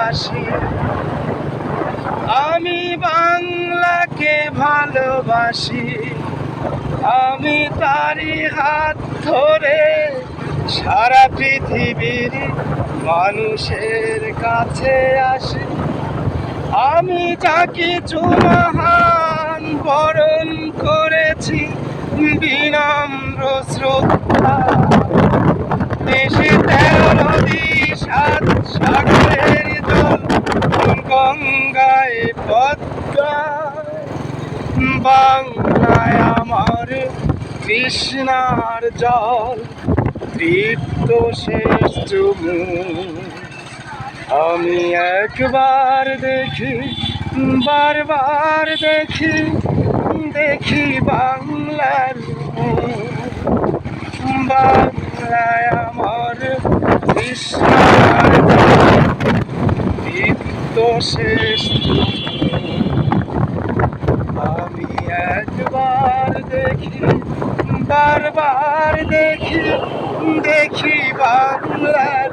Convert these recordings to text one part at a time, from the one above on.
আসি। আমি বাংলাকে ভালোবাসি, আমি তারই হাত ধরে সারা পৃথিবীর মানুষের কাছে আসি। আমি যা কিছু মহান বরণ করেছি বিনম্র শ্রদ্ধা। দেশে 13 নদী 7 সাগরের জল, গঙ্গায় পদ্মায়, বাংলায় আমার কৃষ্ণার জল, তৃপ্ত শেষ চুমু। আমি একবার দেখি, বারবার দেখি, দেখি বাংলার বাংলায় আমার কৃষ্ণার জল, তৃপ্ত শেষ চুমু। আমি একবার দেখি, বারবার দেখি, দেখি বাংলার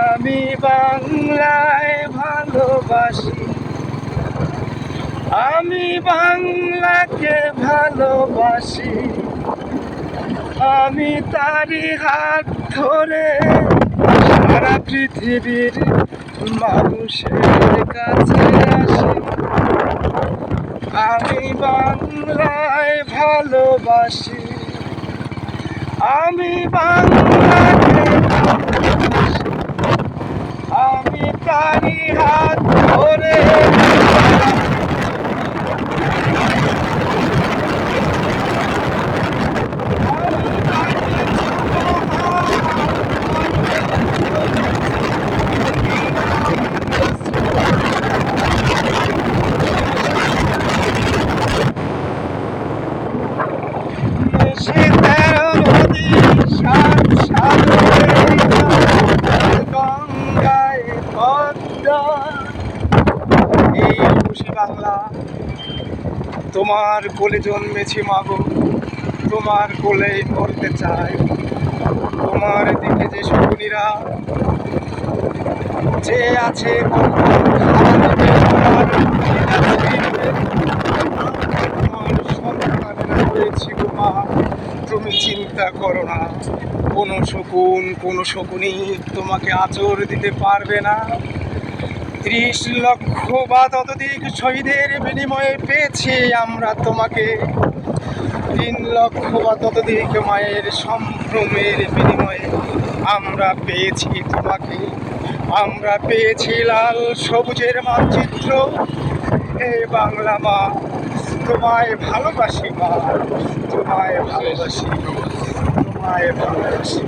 আমি বাংলায় ভালোবাসি, আমি বাংলাকে ভালোবাসি, আমি তারই হাত ধরে সারা পৃথিবীর মানুষের কাছে আসি। আমি বাংলায় ভালোবাসি, আমি বাংলাকে ভালোবাসি, আমি তারই হাত ধরে দেশে 13 নদী 7 সাগরের জল, গঙ্গায় পদ্মা। এই খুশি বাংলা, তোমার কোলে জন্মেছি মাগো, তোমার কোলেই মরতে চাই। তোমার দিকে যে শকুনিরা যে আছে সন্তানেরা হয়েছি গো মা, তুমি চিন্তা করো না, কোনো শকুন কোনো শকুনি তোমাকে আঁচড় দিতে পারবে না। 30 লক্ষ বা ততোধিক শহীদের বিনিময়ে পেয়েছি আমরা তোমাকে, 3 লক্ষ বা ততোধিক মায়ের সম্ভ্রমের বিনিময়ে আমরা পেয়েছি তোমাকে। আমরা পেয়েছি লাল সবুজের মানচিত্র। হে বাংলা মা, তোমায় ভালোবাসি মা, তোমায় ভালোবাসি, তোমায় ভালোবাসি।